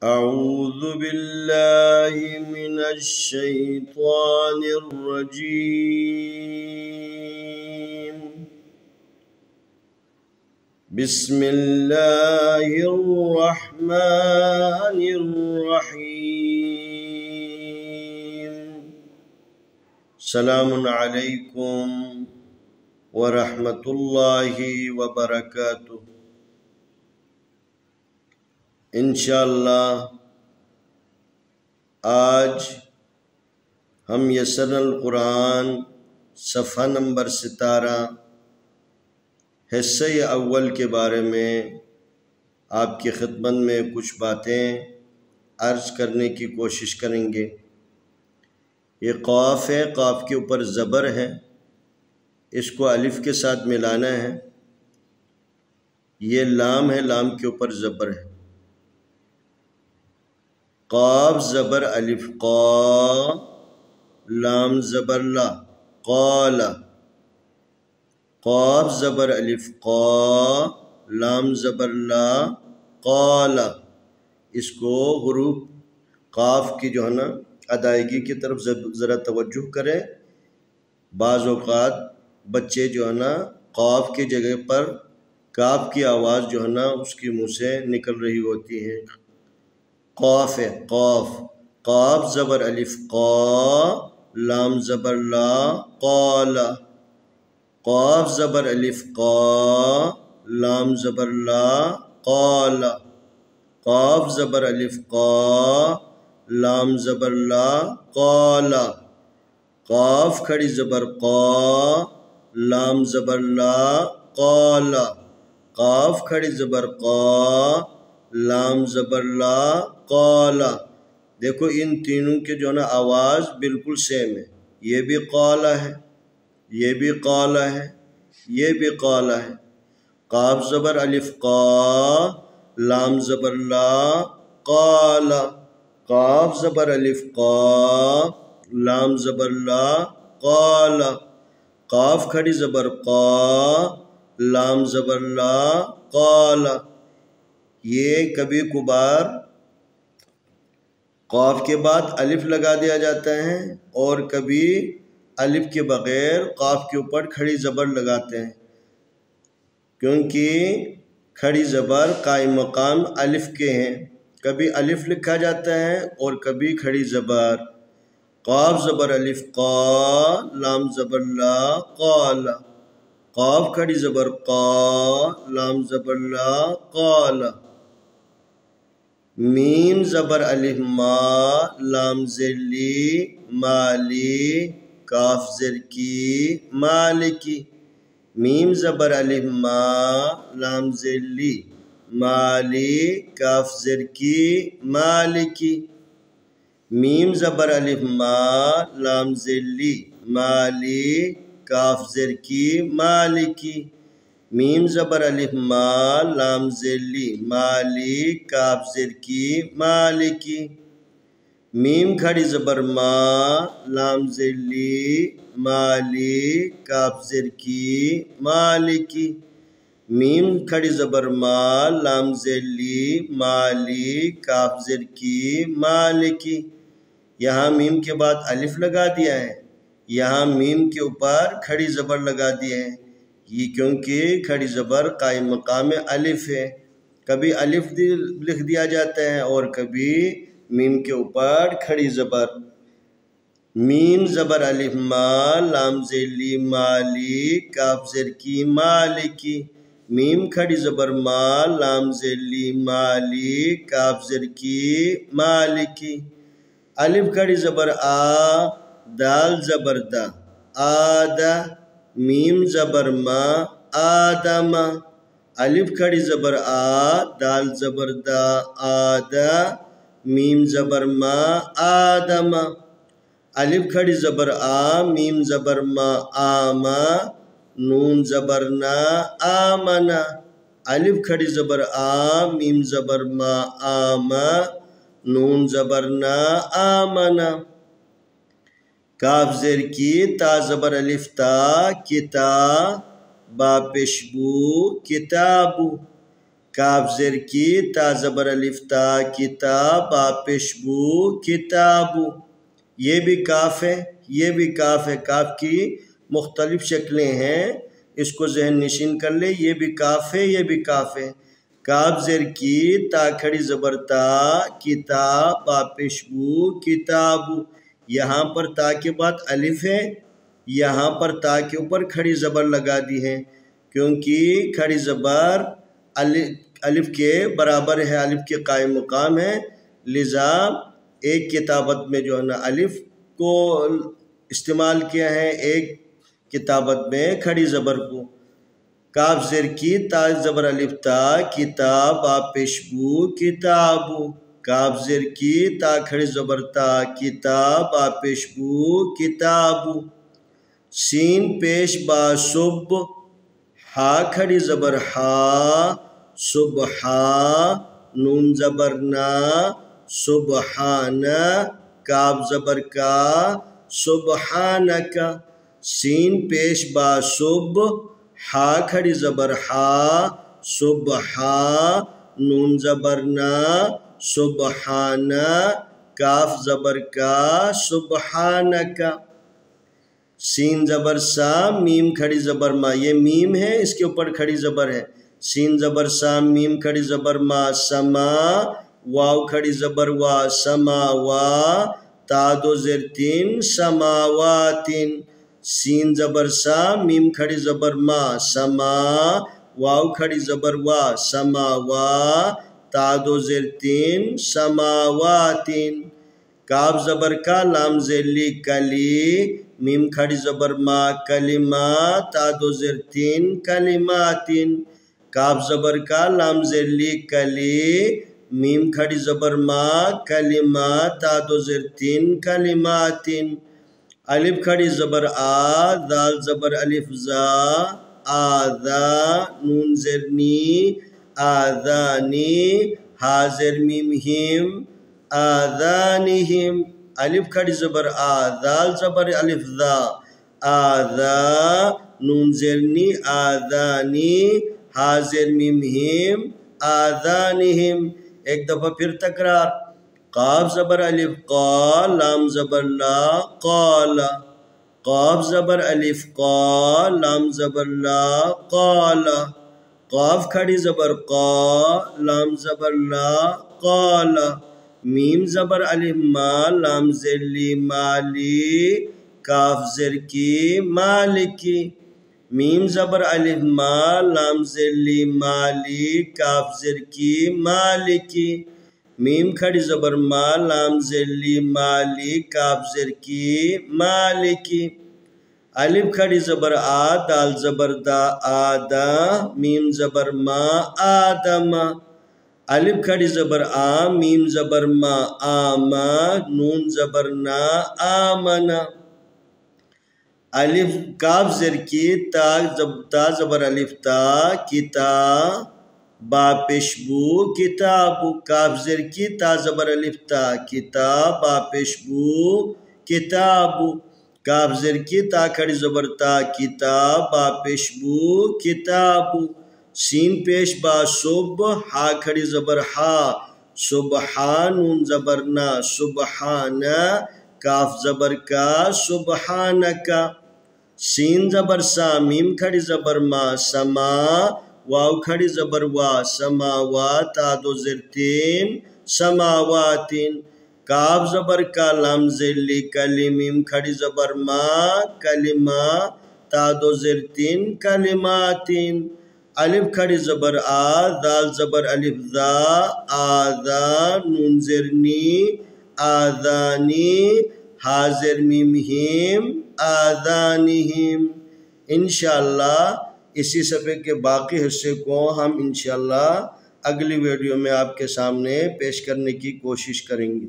أعوذ بالله من الشيطان الرجيم. بسم الله الرحمن الرحيم. السلام عليكم ورحمة الله وبركاته. انشاءاللہ آج ہم یسرنا القرآن صفحہ نمبر 17 حصہ اول کے بارے میں آپ کی خدمت میں کچھ باتیں عرض کرنے کی کوشش کریں گے۔ یہ قاف ہے، قاف کے اوپر زبر ہے، اس کو الف کے ساتھ ملانا ہے۔ یہ لام ہے، لام کے اوپر زبر ہے۔ قاف زبر الف قا، لام زبر لا قال۔ قاف زبر الف قا، لام زبر لا قال۔ اس کو حروف قاف کی جو ہے نا ادائیگی کی طرف ذرا توجہ کریں۔ بعض اوقات بچے جو ہے نا قاف کی جگہ پر کاف کی آواز جو ہے نا اس کی منہ سے نکل رہی ہوتی ہے۔ قاف ہے، قاف، قاف زبر الف قا، لام زبر لا قال۔ قاف زبر الف قا، لام زبر لا قال۔ قاف زبر الف قا، لام زبر لا قال۔ قاف کھڑی زبر قا، لام زبر لا قال۔ قاف کھڑی زبر قا، لام زبر لا قال۔ دیکھو ان تینوں کے جو ہے نا آواز بالکل سیم ہے۔ یہ بھی قال ہے، یہ بھی قال ہے، یہ بھی قال ہے۔ قاف زبر الف قا، لام زبر لا قال۔ قاف زبر الف قا، لام زبر لا قال۔ قاف کھڑی زبر قا، لام زبر لا قال۔ یہ کبھی کبھار قاف کے بعد الف لگا دیا جاتا ہے اور کبھی الف کے بغیر قاف کے اوپر کھڑی زبر لگاتے ہیں، کیونکہ کھڑی زبر قائم مقام الف کے ہیں۔ کبھی الف لکھا جاتا ہے اور کبھی کھڑی زبر۔ قاف زبر الف قا، لام زبر لا قال۔ قاف کھڑی زبر قا، لام زبر لا قال۔ میم زبر الف ما، لام زر لی مالی، کاف زر کی مالکی۔ میم زبر الف ما، لام زر لی مالی، کاف زر کی مالکی۔ میم زبر الف ما، لام زر لی مالی، کاف زر کی مالکی۔ میم زبر الف ما، لام زر لی مالی، کاف زر کی مالکی۔ میم کھڑی زبر ما، لام زر لی مالی، کاف زر کی مالکی۔ میم کھڑی زبر ما، لام زر لی مالی، کاف زر کی مالکی۔ یہاں میم کے بعد الف لگا دیا ہے، یہاں میم کے اوپر کھڑی زبر لگا دیا ہے، یہ کیونکہ کھڑی زبر قائم مقام الف ہے۔ کبھی الف لکھ دیا جاتا ہے اور کبھی میم کے اوپر کھڑی زبر۔ میم زبر الف ما، لام زر لی مالی، کاف زر کی مالکی۔ میم کھڑی زبر ما، لام زر لی مالی، کاف زر کی مالکی۔ الف کھڑی زبر آ، دال زبر دا آدہ۔ میم زبر ما، آدم۔ الف کھڑی زبر آ، دال زبر دا آدہ، میم زبر ما آدم۔ الف کھڑی زبر آ، میم زبر ما آما، نون زبر نا آمنا۔ الف کھڑی زبر آ، میم زبر ما آما، نون زبر نا آمنا۔ کاف زر کی تا زبر الف تا، کتا، با پیشبو کتابو۔ کاف زیر کی تا زبر الف تا کتاب با پیش بو کتابو، یہ بھی کاف ہے یہ بھی کاف ہے، کاف کی مختلف شکلیں ہیں، اس کو ذہن نشین کر لے، یہ بھی کاف ہے یہ بھی کاف ہے۔ کاف زیر کی تا کھڑی زبر تا کتاب با پیش بو کتابو، یہاں پر تا کے بعد الف ہے، یہاں پر تا کے اوپر کھڑی زبر لگا دی ہے، کیونکہ کھڑی زبر الف کے برابر ہے، الف کے قائم مقام ہے، لذا ایک کتابت میں جو ہے نا الف کو استعمال کیا ہے، ایک کتابت میں کھڑی زبر کو۔ کاف زیر کی تا زبر الف تا کتاب با پیش بو کتابو، کاف زیر کی تا کھڑی زبر تا کتاب با پیش بو کتابو۔ سین پیش با صب، ہا کھڑی زبر ہا صبحا، نون زبر نا سبحانا، کاف زبر کا سبحانکا۔ سین پیش با صب، ہا کھڑی زبر ہا صبحا، نون زبر نا سبحانا، کاف زبر کا سبحانکا۔ سین زبر سا، میم کھڑی زبر ما، یہ میم ہے اس کے اوپر کھڑی زبر ہے، سین زبر سا میم کھڑی زبر ما سما، واو کھڑی زبر وا سما وا، تا دو زیر تین سماواتن، سین زبر سا میم کھڑی زبر ما سما، واو کھڑی زبر وا سما وا، تا دو زیر تین سماواتن۔ کاف زبر کا لام زیر لی کلی، میم کھڑی زبر ما کلمہ، تا دو زیر تین کلماتن، کاف زبر کا لام زیر لی کلی، میم کھڑی زبر ما کلمہ، تا دو زیر تین کلماتن۔ الف کھڑی زبر آ، دال زبر الف زا، آذا، نون زیر نی آذانی، ہا زیر میم ہم آذانہم، الف کھڑی زبر آ، دال زبر الف زا، آذا، نون زیر نی آذانی، ہا زیر میم ہم آذانہم۔ ایک دفعہ پھر تکرار، قاف زبر الف قا، لام زبر لا قال، قاف زبر الف قا، لام زبر لا قال، قاف کھڑی زبر قا، لام زبر لا قال، میم زبر الف ما، لام زیر لی مالی، کاف زیر کی مالکی، میم زبر الف ما، لام زیر لی مالی، کاف زیر کی مالکی، میم کھڑی زبر ما، لام زیر لی مالی، کاف زیر کی مالکی۔ الف کھڑی زبر آ، دال زبر دا آدا، میم زبر ما آدم، الف کھڑی زبر آ، میم زبر ما آما، نون زبر نا آمنا۔ الف کاف زیر کی تا زبر الف تا کتا، با پیش بو کتابو، کاف زیر کی تا زبر الف تا کتا، با پیش بو کتابو، کاف زیر کی تا کھڑی زبر تا کتا، با پیش بو کتابو۔ سین پیش با صب، ہا کھڑی زبر ہا سبحان، نون زبر نا سبحانا، کاف زبر کا سبحانکا۔ سین زبر سا، میم کھڑی زبر ما سما، واو کھڑی زبر وا سما وا، تا دو زیر تین سماواتن، کاف زبر کا لام زیر لی کلی، میم کھڑی زبر ما کلمہ، تا دو زیر تین کلماتن، الف کھڑی زبر آ، دال زبر الف زا، آذا، نون زیر نی آذانی، ہا زیر میم ہم آذانہم۔ انشاءاللہ اسی صفحے کے باقی حصے کو ہم انشاءاللہ اگلی ویڈیو میں آپ کے سامنے پیش کرنے کی کوشش کریں گے۔